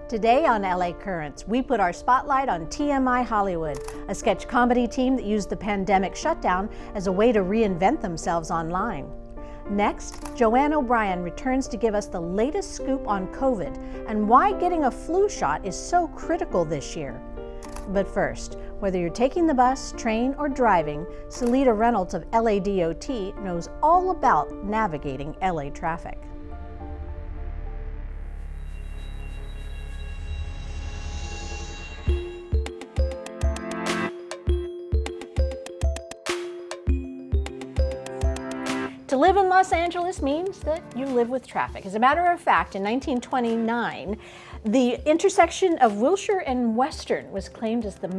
Today on LA Currents, we put our spotlight on TMI Hollywood, a sketch comedy team that used the pandemic shutdown as a way to reinvent themselves online. Next, Joanne O'Brien returns to give us the latest scoop on COVID and why getting a flu shot is so critical this year. But first, whether you're taking the bus, train, or driving, Seleta Reynolds of LADOT knows all about navigating LA traffic. To live in Los Angeles means that you live with traffic. As a matter of fact, in 1929, the intersection of Wilshire and Western was claimed as the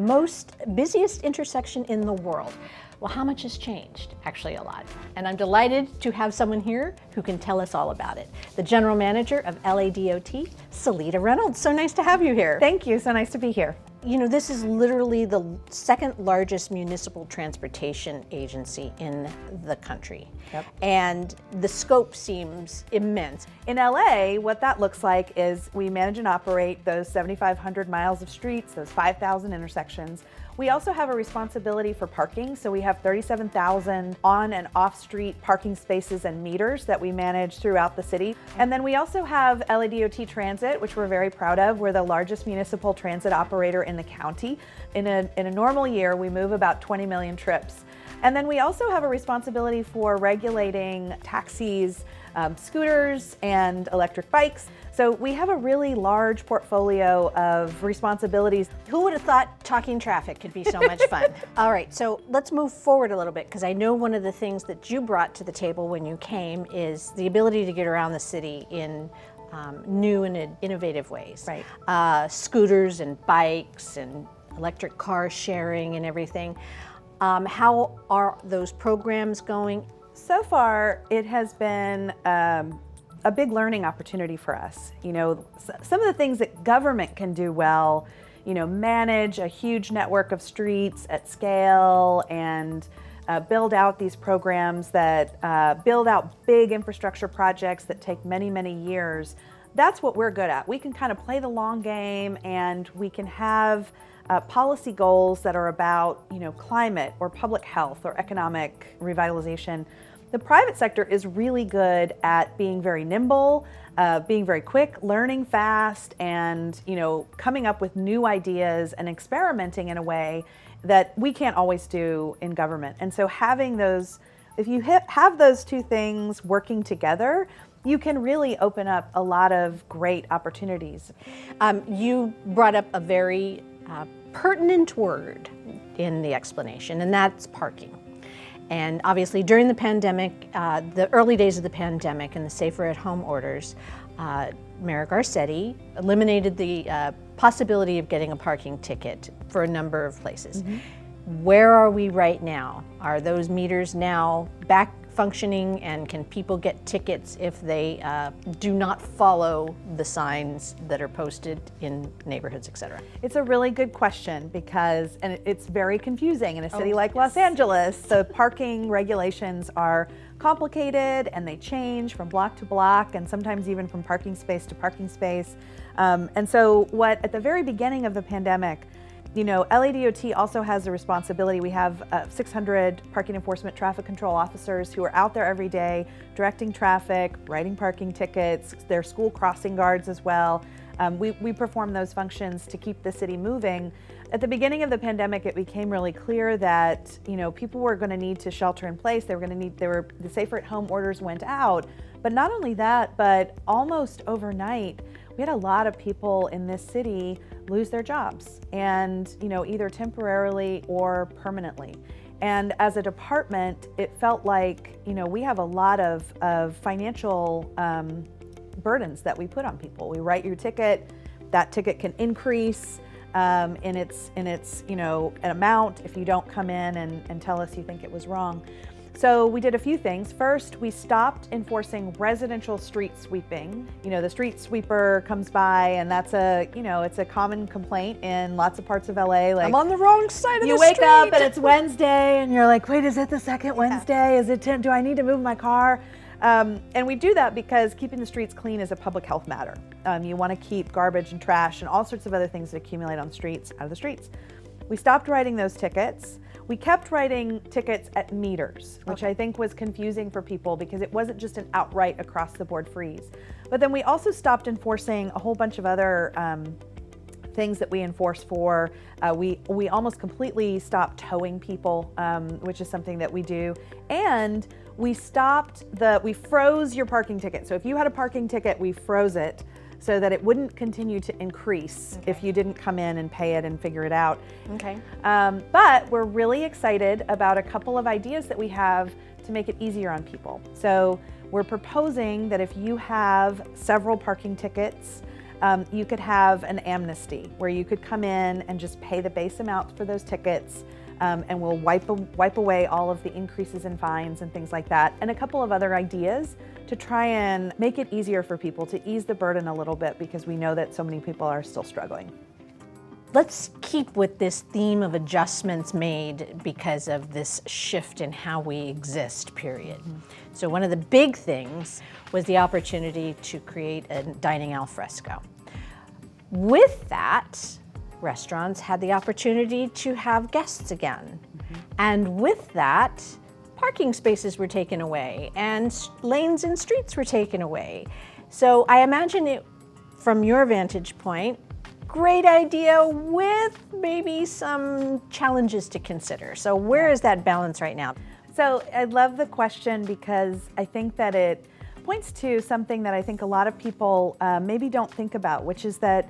busiest intersection in the world. Well, how much has changed? Actually, a lot. And I'm delighted to have someone here who can tell us all about it. The General Manager of LADOT, Seleta Reynolds. So nice to have you here. Thank you, so nice to be here. You know, this is literally the second largest municipal transportation agency in the country. Yep. And the scope seems immense. In LA, what that looks like is we manage and operate those 7,500 miles of streets, those 5,000 intersections. We also have a responsibility for parking, so we have 37,000 on and off street parking spaces and meters that we manage throughout the city. And then we also have LADOT Transit, which we're very proud of. We're the largest municipal transit operator in the county. In a normal year, we move about 20 million trips. And then we also have a responsibility for regulating taxis, scooters, and electric bikes. So we have a really large portfolio of responsibilities. Who would have thought talking traffic could be so much fun? All right, so let's move forward a little bit, because I know one of the things that you brought to the table when you came is the ability to get around the city in new and innovative ways. Right. Scooters and bikes and electric car sharing and everything. How are those programs going? So far, it has been a big learning opportunity for us. You know, some of the things that government can do well, you know, manage a huge network of streets at scale and build out these programs that build out big infrastructure projects that take many, many years. That's what we're good at. We can kind of play the long game, and we can have policy goals that are about, you know, climate or public health or economic revitalization. The private sector is really good at being very nimble, being very quick, learning fast, and, you know, coming up with new ideas and experimenting in a way that we can't always do in government. And so having those, if you have those two things working together, you can really open up a lot of great opportunities. You brought up a very pertinent word in the explanation, and that's parking. And obviously during the pandemic, the early days of the pandemic and the safer at home orders, Mayor Garcetti eliminated the possibility of getting a parking ticket for a number of places. Mm-hmm. Where are we right now? Are those meters now back functioning, and can people get tickets if they do not follow the signs that are posted in neighborhoods, et cetera? It's a really good question, because, and it's very confusing in a city like Los Angeles. The parking regulations are complicated, and they change from block to block, and sometimes even from parking space to parking space. And so at the very beginning of the pandemic, you know, LADOT also has a responsibility. We have 600 parking enforcement traffic control officers who are out there every day directing traffic, writing parking tickets. They're school crossing guards as well. We perform those functions to keep the city moving. At the beginning of the pandemic, it became really clear that, you know, people were going to need to shelter in place. The safer at home orders went out. But not only that, but almost overnight, we had a lot of people in this city lose their jobs, and, you know, either temporarily or permanently. And as a department, it felt like, you know, we have a lot of financial burdens that we put on people. We write your ticket, that ticket can increase in its you know, an amount if you don't come in and tell us you think it was wrong. So we did a few things. First, we stopped enforcing residential street sweeping. You know, the street sweeper comes by, and that's it's a common complaint in lots of parts of LA. Like, I'm on the wrong side of the street. You wake up and it's Wednesday, and you're like, wait, is it the second Wednesday? Is it 10? Do I need to move my car? And we do that because keeping the streets clean is a public health matter. You want to keep garbage and trash and all sorts of other things that accumulate on the streets out of the streets. We stopped writing those tickets. We kept writing tickets at meters, which I think was confusing for people because it wasn't just an outright across the board freeze. But then we also stopped enforcing a whole bunch of other things that we enforce for. We almost completely stopped towing people, which is something that we do. And we froze your parking ticket. So if you had a parking ticket, we froze it so that it wouldn't continue to increase if you didn't come in and pay it and figure it out. Okay. But we're really excited about a couple of ideas that we have to make it easier on people. So we're proposing that if you have several parking tickets, you could have an amnesty where you could come in and just pay the base amount for those tickets, and we'll wipe away all of the increases in fines and things like that, and a couple of other ideas to try and make it easier for people, to ease the burden a little bit, because we know that so many people are still struggling. Let's keep with this theme of adjustments made because of this shift in how we exist, period. So one of the big things was the opportunity to create a dining al fresco. With that, restaurants had the opportunity to have guests again. And with that, parking spaces were taken away and lanes and streets were taken away. So I imagine it, from your vantage point, great idea with maybe some challenges to consider. So where is that balance right now? So I love the question because I think that it points to something that I think a lot of people maybe don't think about, which is that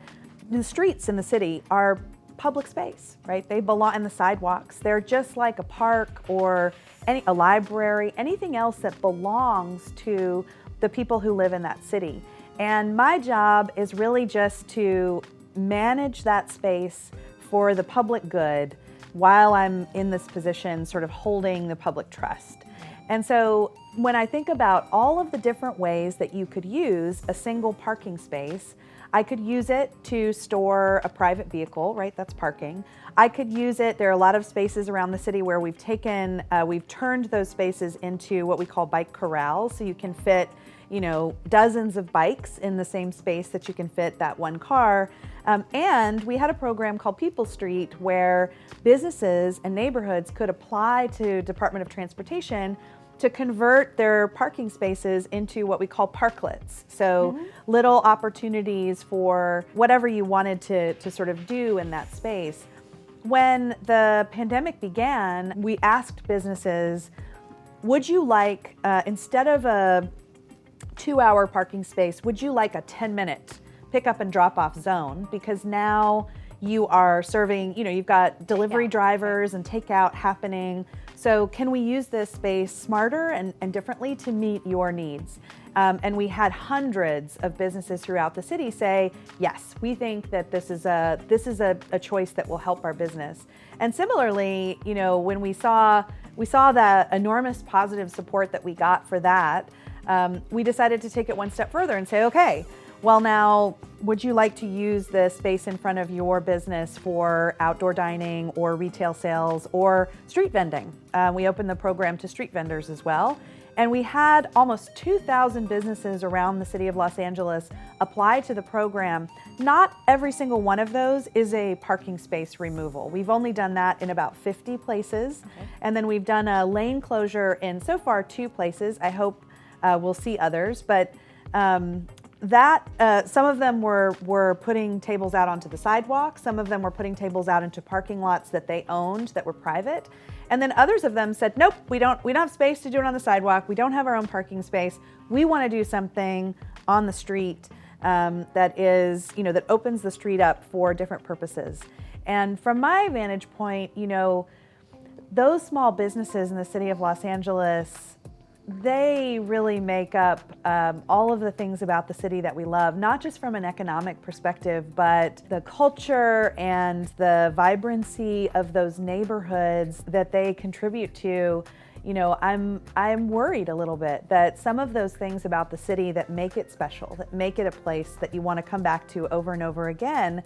the streets in the city are public space, right? They belong in the sidewalks. They're just like a park or a library, anything else that belongs to the people who live in that city. And my job is really just to manage that space for the public good while I'm in this position, sort of holding the public trust. And so when I think about all of the different ways that you could use a single parking space, I could use it to store a private vehicle, right? That's parking. I could use it, there are a lot of spaces around the city where we've turned those spaces into what we call bike corrals, so you can fit, dozens of bikes in the same space that you can fit that one car. And we had a program called People Street where businesses and neighborhoods could apply to Department of Transportation to convert their parking spaces into what we call parklets. So little opportunities for whatever you wanted to sort of do in that space. When the pandemic began, we asked businesses, would you like, instead of a 2-hour parking space, would you like a 10-minute pick up and drop off zone? Because now you are serving, you've got delivery drivers and takeout happening. So can we use this space smarter and differently to meet your needs? And we had hundreds of businesses throughout the city say, yes, we think that this is a choice that will help our business. And similarly, when we saw the enormous positive support that we got for that, we decided to take it one step further and say, okay, well now, would you like to use the space in front of your business for outdoor dining or retail sales or street vending? We opened the program to street vendors as well. And we had almost 2,000 businesses around the city of Los Angeles apply to the program. Not every single one of those is a parking space removal. We've only done that in about 50 places. And then we've done a lane closure in so far 2 places. I hope we'll see others, but some of them were putting tables out onto the sidewalk. Some of them were putting tables out into parking lots that they owned that were private. And then others of them said, nope, we don't have space to do it on the sidewalk. We don't have our own parking space. We want to do something on the street that opens the street up for different purposes. And from my vantage point, those small businesses in the city of Los Angeles, they really make up all of the things about the city that we love, not just from an economic perspective, but the culture and the vibrancy of those neighborhoods that they contribute to. I'm worried a little bit that some of those things about the city that make it special, that make it a place that you want to come back to over and over again,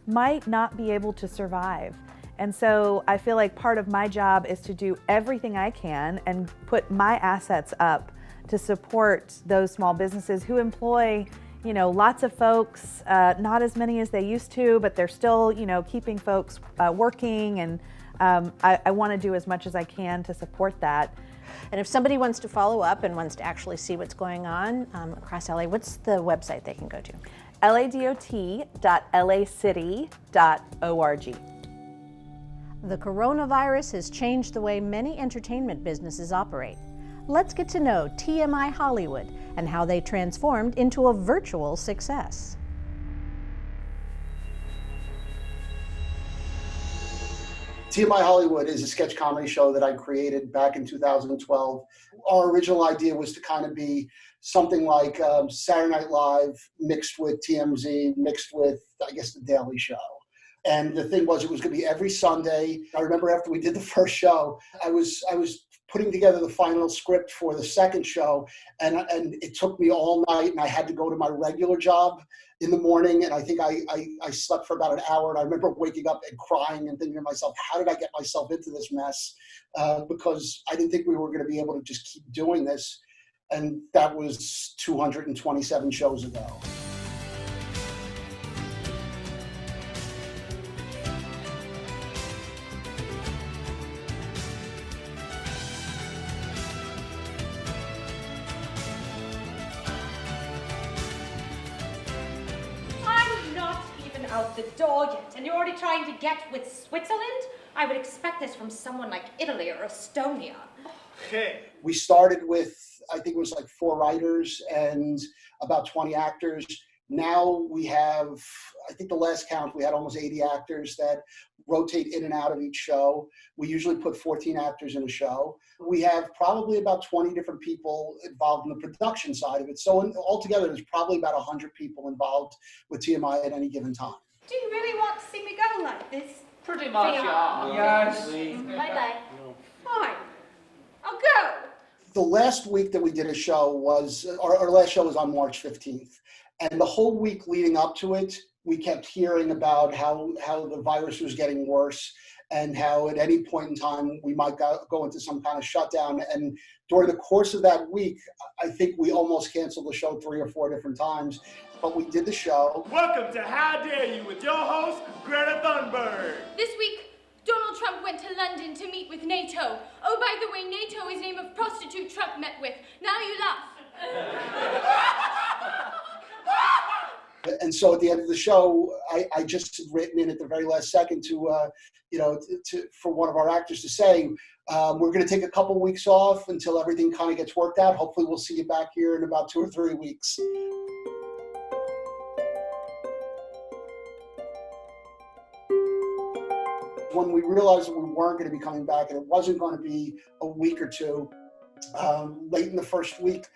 might not be able to survive. And so I feel like part of my job is to do everything I can and put my assets up to support those small businesses who employ, lots of folks, not as many as they used to, but they're still, keeping folks working, and I want to do as much as I can to support that. And if somebody wants to follow up and wants to actually see what's going on across LA, what's the website they can go to? LADOT.lacity.org. The coronavirus has changed the way many entertainment businesses operate. Let's get to know TMI Hollywood and how they transformed into a virtual success. TMI Hollywood is a sketch comedy show that I created back in 2012. Our original idea was to kind of be something like Saturday Night Live mixed with TMZ, mixed with, I guess, The Daily Show. And the thing was, it was going to be every Sunday. I remember after we did the first show, I was putting together the final script for the second show, and it took me all night, and I had to go to my regular job in the morning, and I think I slept for about an hour, and I remember waking up and crying and thinking to myself, how did I get myself into this mess? Because I didn't think we were going to be able to just keep doing this, and that was 227 shows ago. Out the door yet, and you're already trying to get with Switzerland? I would expect this from someone like Italy or Estonia. Okay. We started with, I think it was like 4 writers and about 20 actors. Now we have, I think the last count, we had almost 80 actors that rotate in and out of each show. We usually put 14 actors in a show. We have probably about 20 different people involved in the production side of it. So altogether, there's probably about 100 people involved with TMI at any given time. Do you really want to see me go like this? Pretty much, yeah. Yes. Bye-bye. Fine. I'll go. The last week that we did a show was, our last show was on March 15th. And the whole week leading up to it, we kept hearing about how the virus was getting worse and how at any point in time we might go into some kind of shutdown. And during the course of that week, I think we almost canceled the show 3 or 4 different times, but we did the show. Welcome to How Dare You with your host, Greta Thunberg. This week, Donald Trump went to London to meet with NATO. Oh, by the way, NATO is the name of prostitute Trump met with. Now you laugh. And so at the end of the show, I just had written in at the very last second to for one of our actors to say, we're going to take a couple weeks off until everything kind of gets worked out. Hopefully we'll see you back here in about 2 or 3 weeks. When we realized that we weren't going to be coming back and it wasn't going to be a week or two, late in the first week,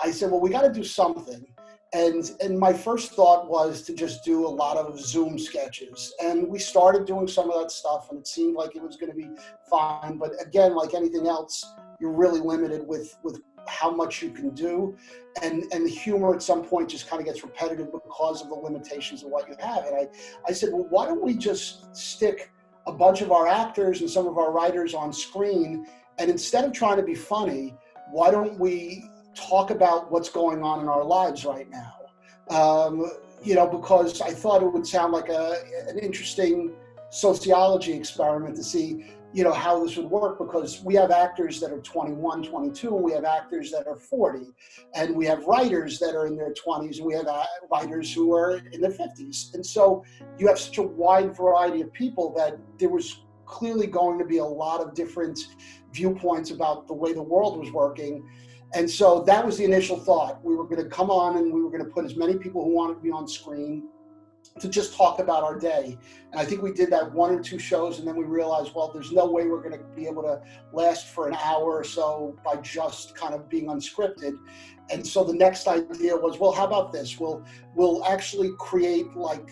I said, well, we got to do something. And my first thought was to just do a lot of Zoom sketches. And we started doing some of that stuff, and it seemed like it was going to be fine. But again, like anything else, you're really limited with how much you can do. And the humor at some point just kind of gets repetitive because of the limitations of what you have. And I said, well, why don't we just stick a bunch of our actors and some of our writers on screen, and instead of trying to be funny, why don't we talk about what's going on in our lives right now? Because I thought it would sound like an interesting sociology experiment to see, how this would work, because we have actors that are 21, 22, and we have actors that are 40, and we have writers that are in their 20s, and we have writers who are in their 50s. And so you have such a wide variety of people that there was clearly going to be a lot of different viewpoints about the way the world was working. And so that was the initial thought. We were going to come on and we were going to put as many people who wanted to be on screen to just talk about our day. And I think we did that 1 or 2 shows, and then we realized, well, there's no way we're going to be able to last for an hour or so by just kind of being unscripted. And so the next idea was, well, how about this? We'll actually create like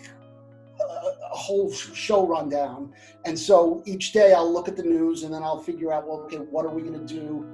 a whole show rundown. And so each day I'll look at the news and then I'll figure out, well, okay, what are we going to do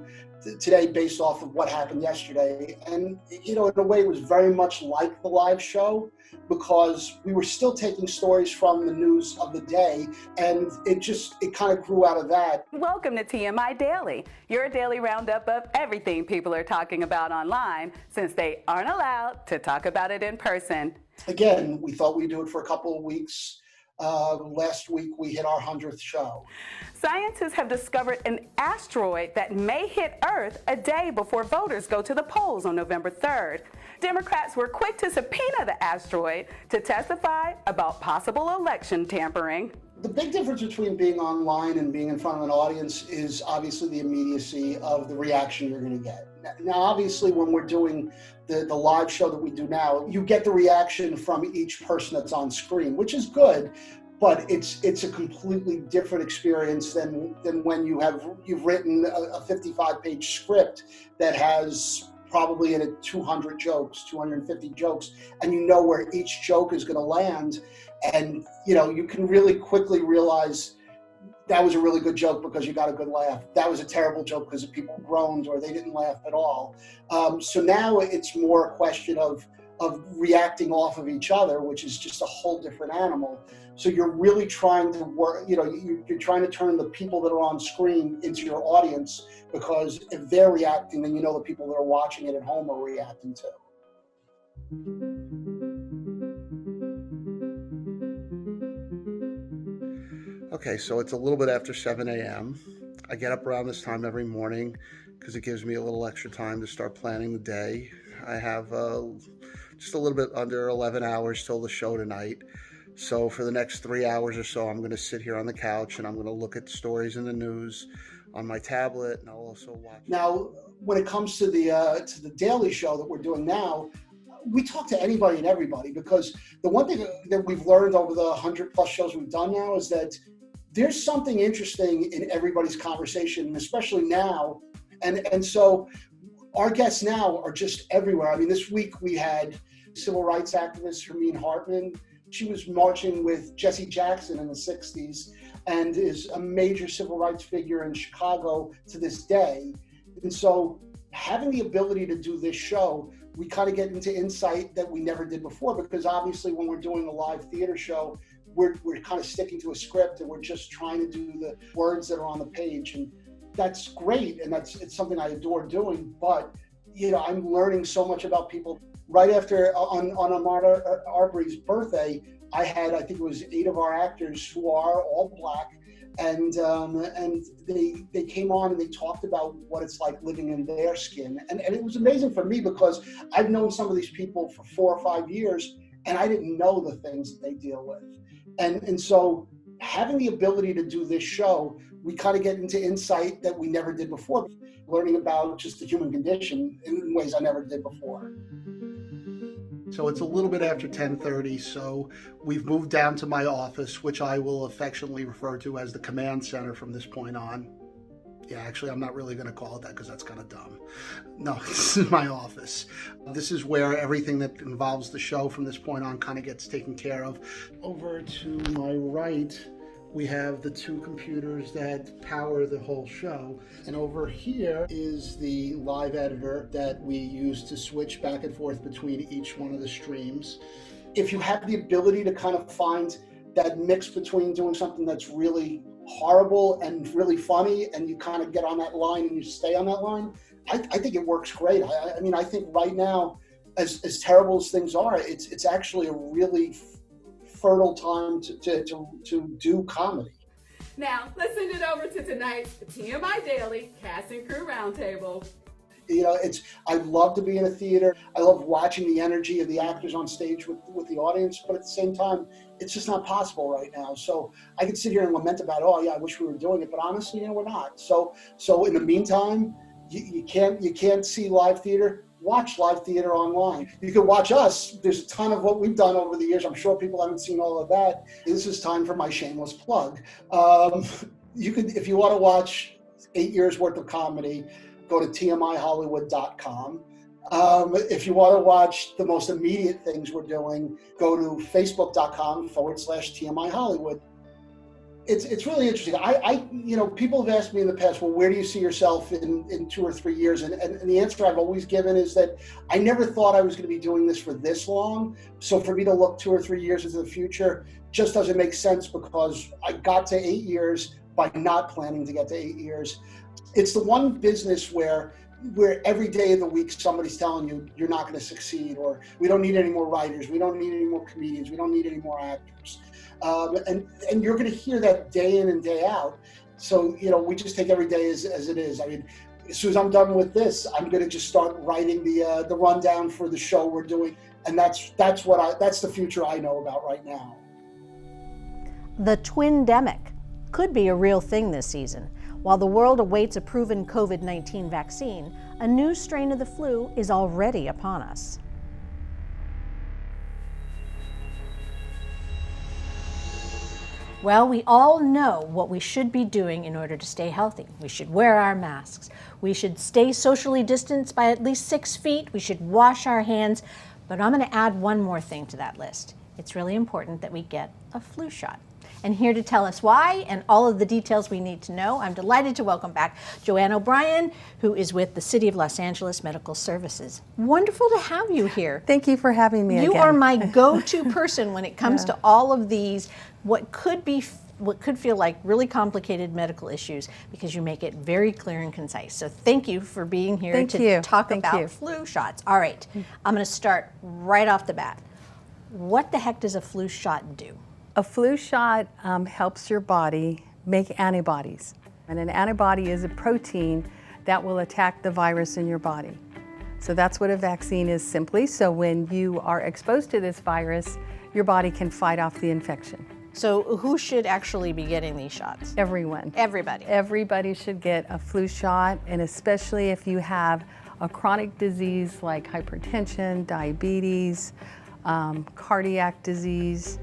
today based off of what happened yesterday. And, in a way it was very much like the live show because we were still taking stories from the news of the day, and it kind of grew out of that. Welcome to TMI Daily, your daily roundup of everything people are talking about online since they aren't allowed to talk about it in person. Again, we thought we'd do it for a couple of weeks. Last week we hit our 100th show. Scientists have discovered an asteroid that may hit Earth a day before voters go to the polls on November 3rd. Democrats were quick to subpoena the asteroid to testify about possible election tampering. The big difference between being online and being in front of an audience is obviously the immediacy of the reaction you're going to get. Now, obviously, when we're doing the live show that we do now, you get the reaction from each person that's on screen, which is good, but it's a completely different experience than when you've written a 55-page script that has probably in it 200 jokes, 250 jokes, and you know where each joke is going to land. And, you can really quickly realize that was a really good joke because you got a good laugh. That was a terrible joke because people groaned or they didn't laugh at all. So now it's more a question of reacting off of each other, which is just a whole different animal. So you're really trying to work, you're trying to turn the people that are on screen into your audience, because if they're reacting, then the people that are watching it at home are reacting too. Okay, so it's a little bit after 7 a.m. I get up around this time every morning because it gives me a little extra time to start planning the day. I have just a little bit under 11 hours till the show tonight. So for the next 3 hours or so, I'm going to sit here on the couch and I'm going to look at stories in the news on my tablet, and I'll also watch. Now, when it comes to the daily show that we're doing now, we talk to anybody and everybody, because the one thing that we've learned over the 100 plus shows we've done now is that there's something interesting in everybody's conversation, especially now. And so our guests now are just everywhere. I mean, this week we had civil rights activist Hermine Hartman. She was marching with Jesse Jackson in the 60s and is a major civil rights figure in Chicago to this day. And so having the ability to do this show, we kind of get into insight that we never did before, because obviously when we're doing a live theater show, we're kind of sticking to a script and we're just trying to do the words that are on the page. And that's great. And it's something I adore doing. But, I'm learning so much about people. Right after on Ahmaud Arbery's birthday, I think it was 8 of our actors who are all Black. And they came on and they talked about what it's like living in their skin. And it was amazing for me because I've known some of these people for 4 or 5 years and I didn't know the things that they deal with. And so having the ability to do this show, we kind of get into insight that we never did before, learning about just the human condition in ways I never did before. So it's a little bit after 10:30, so we've moved down to my office, which I will affectionately refer to as the command center from this point on. Yeah, actually, I'm not really going to call it that because that's kind of dumb. No, this is my office. This is where everything that involves the show from this point on kind of gets taken care of. Over to my right, we have the 2 computers that power the whole show. And over here is the live editor that we use to switch back and forth between each one of the streams. If you have the ability to kind of find that mix between doing something that's really horrible and really funny, and you kind of get on that line and you stay on that line, I think it works great. I mean, I think right now, as terrible as things are, it's actually a really fertile time to do comedy. Now, let's send it over to tonight's TMI Daily Cast and Crew Roundtable. I love to be in a theater. I love watching the energy of the actors on stage with the audience, but at the same time, it's just not possible right now. So I can sit here and lament about, I wish we were doing it, but honestly, we're not. So in the meantime, you can't see live theater. Watch live theater online. You can watch us. There's a ton of what we've done over the years. I'm sure people haven't seen all of that. This is time for my shameless plug. You can, if you want to watch 8 years worth of comedy, go to tmihollywood.com. If you want to watch the most immediate things we're doing, go to facebook.com/TMI Hollywood. It's really interesting. People have asked me in the past, well, where do you see yourself in 2 or 3 years? And the answer I've always given is that I never thought I was going to be doing this for this long. So for me to look 2 or 3 years into the future just doesn't make sense, because I got to 8 years by not planning to get to 8 years. It's the one business where every day of the week somebody's telling you you're not going to succeed, or we don't need any more writers, we don't need any more comedians, we don't need any more actors. And you're going to hear that day in and day out. So, we just take every day as it is. I mean, as soon as I'm done with this, I'm going to just start writing the rundown for the show we're doing. And that's the future I know about right now. The twindemic could be a real thing this season. While the world awaits a proven COVID-19 vaccine, a new strain of the flu is already upon us. Well, we all know what we should be doing in order to stay healthy. We should wear our masks. We should stay socially distanced by at least 6 feet. We should wash our hands. But I'm going to add one more thing to that list. It's really important that we get a flu shot. And here to tell us why and all of the details we need to know, I'm delighted to welcome back Joanne O'Brien, who is with the City of Los Angeles Medical Services. Wonderful to have you here. Thank you for having me again. You are my go-to person when it comes to all of these, what could feel like really complicated medical issues, because you make it very clear and concise. So thank you for being here to talk about flu shots. All right, I'm going to start right off the bat. What the heck does a flu shot do? A flu shot helps your body make antibodies. And an antibody is a protein that will attack the virus in your body. So that's what a vaccine is simply. So when you are exposed to this virus, your body can fight off the infection. So who should actually be getting these shots? Everyone. Everybody. Everybody should get a flu shot, and especially if you have a chronic disease like hypertension, diabetes, cardiac disease.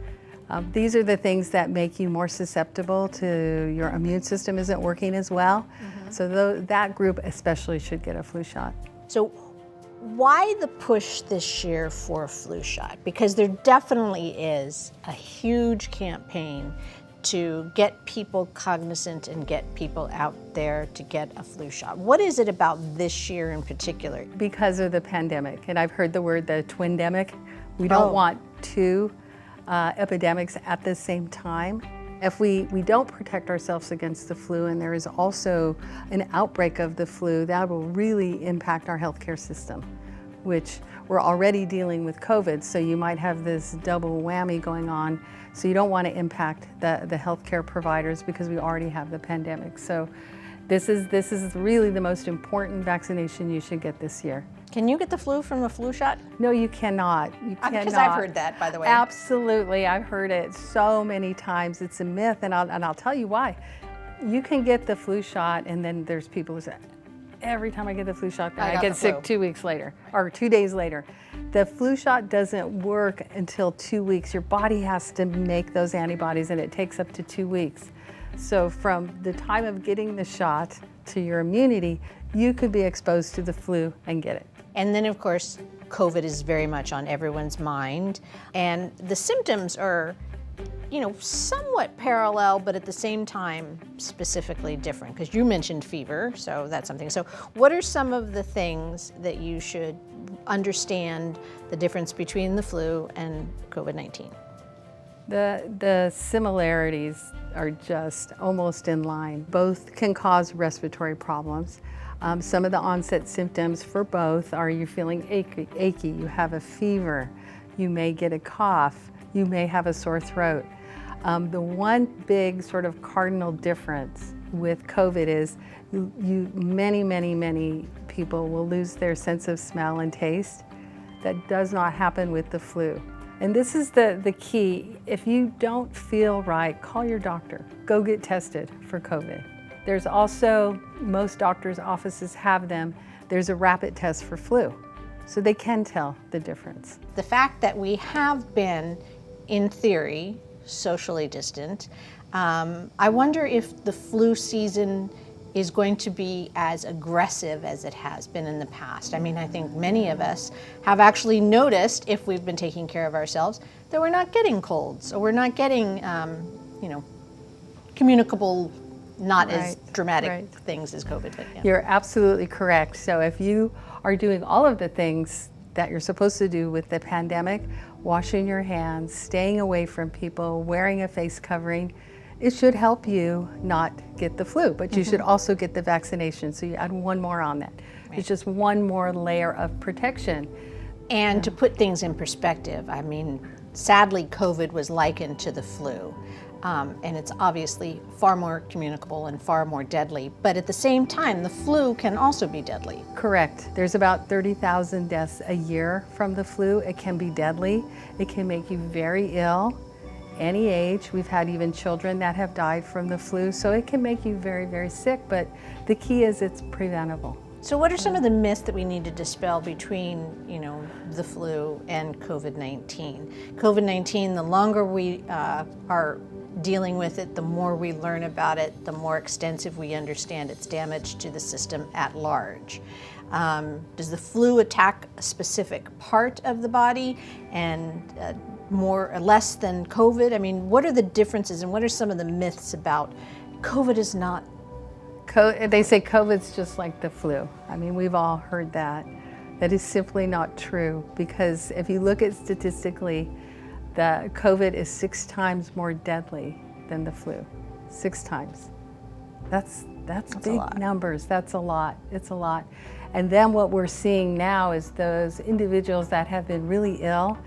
These are the things that make you more susceptible to your immune system isn't working as well. So that group especially should get a flu shot. So why the push this year for a flu shot? Because there definitely is a huge campaign to get people cognizant and get people out there to get a flu shot. What is it about this year in particular? Because of the pandemic, and I've heard the word the twindemic. We don't want two epidemics at the same time. If we don't protect ourselves against the flu, and there is also an outbreak of the flu, that will really impact our healthcare system, which we're already dealing with COVID, so you might have this double whammy going on. So you don't want to impact the healthcare providers, because we already have the pandemic. So this is really the most important vaccination you should get this year. Can you get the flu from a flu shot? No, you cannot. You cannot. Because I've heard that, by the way. Absolutely, I've heard it so many times. It's a myth, and I'll tell you why. You can get the flu shot, and then there's people who say, every time I get the flu shot, I get sick 2 weeks later, or 2 days later. The flu shot doesn't work until 2 weeks. Your body has to make those antibodies, and it takes up to 2 weeks. So from the time of getting the shot to your immunity, you could be exposed to the flu and get it. And then, of course, COVID is very much on everyone's mind. And the symptoms are, somewhat parallel, but at the same time, specifically different. Because you mentioned fever, so that's something. So what are some of the things that you should understand the difference between the flu and COVID-19? The similarities are just almost in line. Both can cause respiratory problems. Some of the onset symptoms for both are you're feeling achy, you have a fever, you may get a cough, you may have a sore throat. The one big sort of cardinal difference with COVID is many people will lose their sense of smell and taste. That does not happen with the flu. And this is the key. If you don't feel right, call your doctor. Go get tested for COVID. There's also, most doctors' offices have them, there's a rapid test for flu. So they can tell the difference. The fact that we have been, in theory, socially distant, I wonder if the flu season is going to be as aggressive as it has been in the past. I mean, I think many of us have actually noticed, if we've been taking care of ourselves, that we're not getting colds, or we're not getting, communicable, not as Right, dramatic right. things as COVID. But yeah. You're absolutely correct. So if you are doing all of the things that you're supposed to do with the pandemic, washing your hands, staying away from people, wearing a face covering, it should help you not get the flu, but you should also get the vaccination. So you add one more on that. It's just one more layer of protection. And to put things in perspective, I mean, sadly, COVID was likened to the flu. And it's obviously far more communicable and far more deadly. But at the same time, the flu can also be deadly. Correct. There's about 30,000 deaths a year from the flu. It can be deadly. It can make you very ill, any age. We've had even children that have died from the flu. So it can make you very, very sick. But the key is it's preventable. So what are some of the myths that we need to dispel between, the flu and COVID-19? COVID-19, the longer we are dealing with it, the more we learn about it, the more extensive we understand its damage to the system at large. Does the flu attack a specific part of the body and more or less than COVID? I mean, what are the differences and what are some of the myths about COVID is not? They say COVID's just like the flu. I mean, we've all heard that. That is simply not true, because if you look at statistically, the COVID is 6 times more deadly than the flu. 6 times. That's big numbers. That's a lot. It's a lot. And then what we're seeing now is those individuals that have been really ill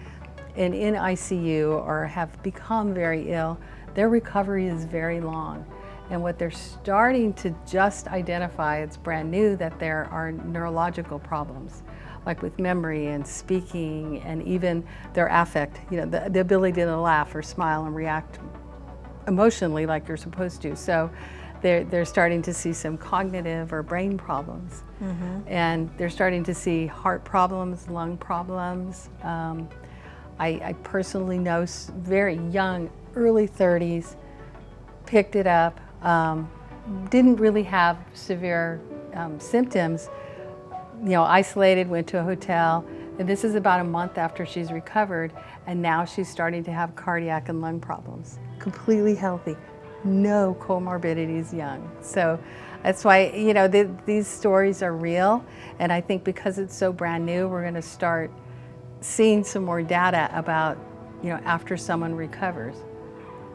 and in ICU or have become very ill, their recovery is very long. And what they're starting to just identify, it's brand new, that there are neurological problems, like with memory and speaking and even their affect, the ability to laugh or smile and react emotionally like you're supposed to. So they're starting to see some cognitive or brain problems. And they're starting to see heart problems, lung problems. I personally know very young, early 30s, picked it up, didn't really have severe symptoms, isolated, went to a hotel, and this is about a month after she's recovered, and now she's starting to have cardiac and lung problems. Completely healthy, no comorbidities young. So that's why, these stories are real, and I think because it's so brand new, we're gonna start seeing some more data about, after someone recovers.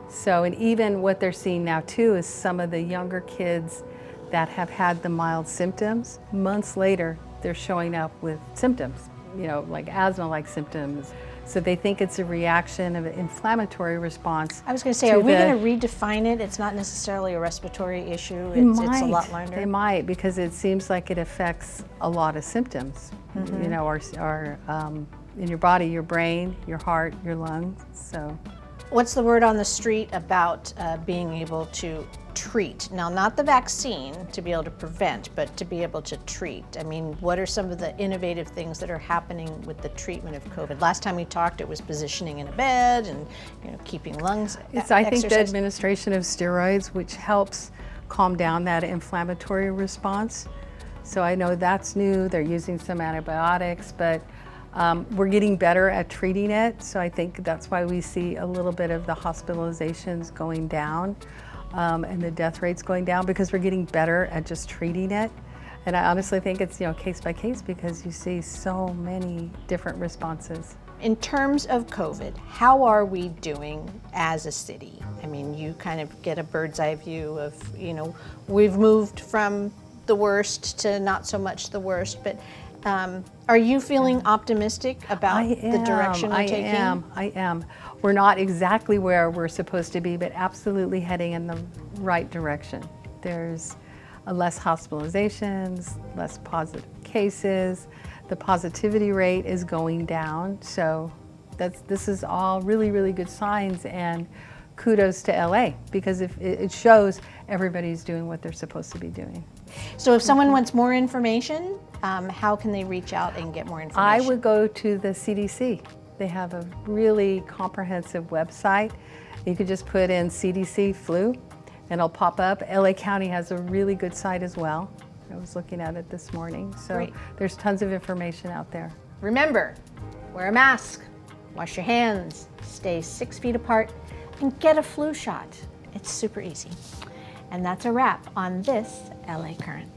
So, and even what they're seeing now too is some of the younger kids that have had the mild symptoms, months later, they're showing up with symptoms, like asthma-like symptoms. So they think it's a reaction of an inflammatory response. I was going to say, are we going to redefine it? It's not necessarily a respiratory issue. It's a lot larger. They might, because it seems like it affects a lot of symptoms, or in your body, your brain, your heart, your lungs. So. What's the word on the street about being able to treat? Now, not the vaccine to be able to prevent, but to be able to treat. I mean, what are some of the innovative things that are happening with the treatment of COVID? Last time we talked, it was positioning in a bed and keeping lungs. I think the administration of steroids, which helps calm down that inflammatory response. So I know that's new. They're using some antibiotics, but we're getting better at treating it, so I think that's why we see a little bit of the hospitalizations going down and the death rates going down, because we're getting better at just treating it. And I honestly think it's case by case, because you see so many different responses. In terms of COVID, how are we doing as a city? I mean, you kind of get a bird's eye view of, we've moved from the worst to not so much the worst, but are you feeling optimistic about the direction we're taking? I am. We're not exactly where we're supposed to be, but absolutely heading in the right direction. There's less hospitalizations, less positive cases. The positivity rate is going down. So this is all really, really good signs, and kudos to LA, because it shows everybody's doing what they're supposed to be doing. So if someone wants more information, how can they reach out and get more information? I would go to the CDC. They have a really comprehensive website. You could just put in CDC flu and it'll pop up. LA County has a really good site as well. I was looking at it this morning. So Great. There's tons of information out there. Remember, wear a mask, wash your hands, stay 6 feet apart, and get a flu shot. It's super easy. And that's a wrap on this LA Current.